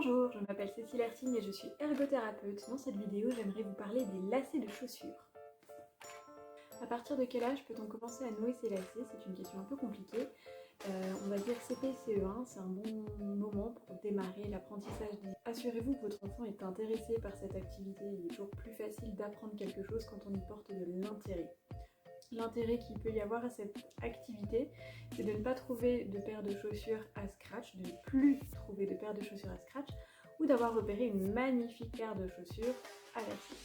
Bonjour, je m'appelle Cécile Hertine et je suis ergothérapeute. Dans cette vidéo, j'aimerais vous parler des lacets de chaussures. À partir de quel âge peut-on commencer à nouer ses lacets? C'est une question un peu compliquée. On va dire CP, CE1, c'est un bon moment pour démarrer l'apprentissage. Assurez-vous que votre enfant est intéressé par cette activité. Il est toujours plus facile d'apprendre quelque chose quand on y porte de l'intérêt. L'intérêt qu'il peut y avoir à cette activité, c'est de ne pas trouver de paire de chaussures à scratch, de ne plus trouver de paire de chaussures à scratch, ou d'avoir repéré une magnifique paire de chaussures à lacets.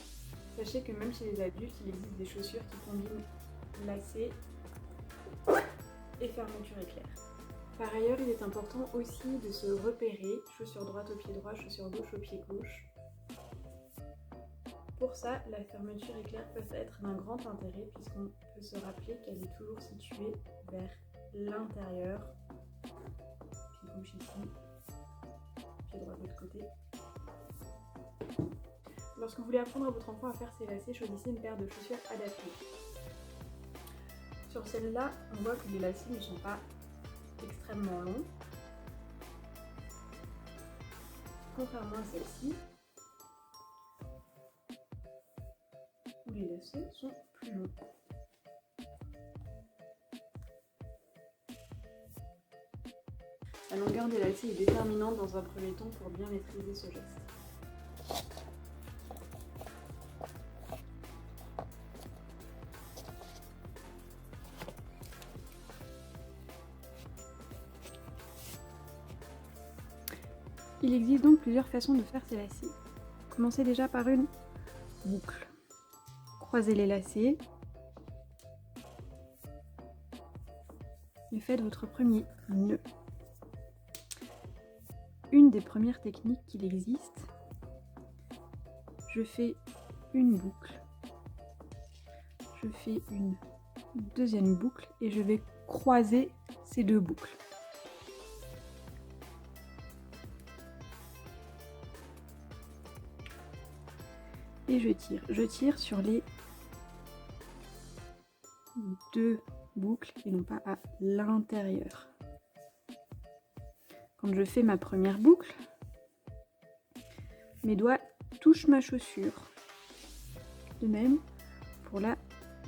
Sachez que même chez les adultes, il existe des chaussures qui combinent lacets et fermeture éclair. Par ailleurs, il est important aussi de se repérer, chaussure droite au pied droit, chaussure gauche au pied gauche. Pour ça, la fermeture éclair peut être d'un grand intérêt puisqu'on peut se rappeler qu'elle est toujours située vers l'intérieur. Pied gauche ici, pied droit de l'autre côté. Lorsque vous voulez apprendre à votre enfant à faire ses lacets, choisissez une paire de chaussures adaptées. Sur celle-là, on voit que les lacets ne sont pas extrêmement longs, contrairement à celle-ci, où les lacets sont plus longs. La longueur des lacets est déterminante dans un premier temps pour bien maîtriser ce geste. Il existe donc plusieurs façons de faire ces lacets. Commencez déjà par une boucle. Croisez les lacets et faites votre premier nœud. Une des premières techniques qu'il existe, je fais une boucle, je fais une deuxième boucle et je vais croiser ces deux boucles. Et je tire sur les deux boucles et non pas à l'intérieur. Quand je fais ma première boucle, mes doigts touchent ma chaussure. De même pour la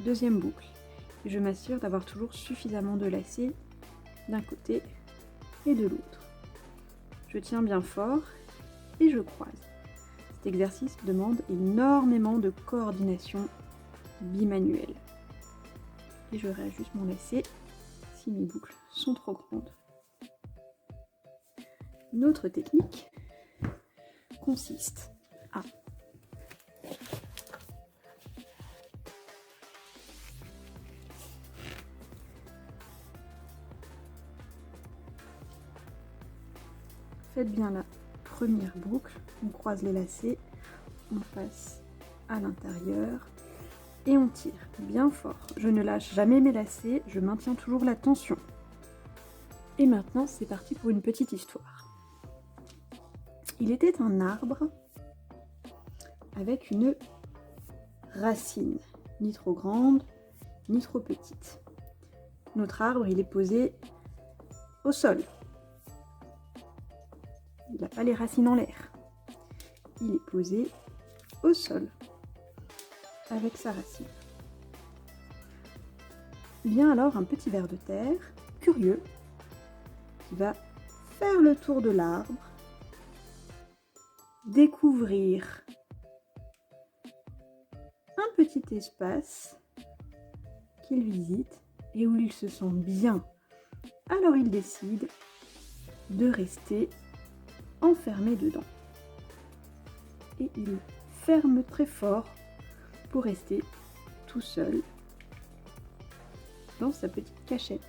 deuxième boucle. Et je m'assure d'avoir toujours suffisamment de lacets d'un côté et de l'autre. Je tiens bien fort et je croise. Cet exercice demande énormément de coordination bimanuelle. Et je réajuste mon lacet si mes boucles sont trop grandes. Une autre technique consiste à faites bien la première boucle, on croise les lacets, on passe à l'intérieur et on tire bien fort. Je ne lâche jamais mes lacets, je maintiens toujours la tension. Et maintenant, c'est parti pour une petite histoire. Il était un arbre avec une racine, ni trop grande, ni trop petite. Notre arbre, il est posé au sol. Il n'a pas les racines en l'air. Il est posé au sol avec sa racine. Vient alors un petit ver de terre, curieux, qui va faire le tour de l'arbre, découvrir un petit espace qu'il visite et où il se sent bien. Alors il décide de rester enfermé dedans. Et il ferme très fort pour rester tout seul dans sa petite cachette.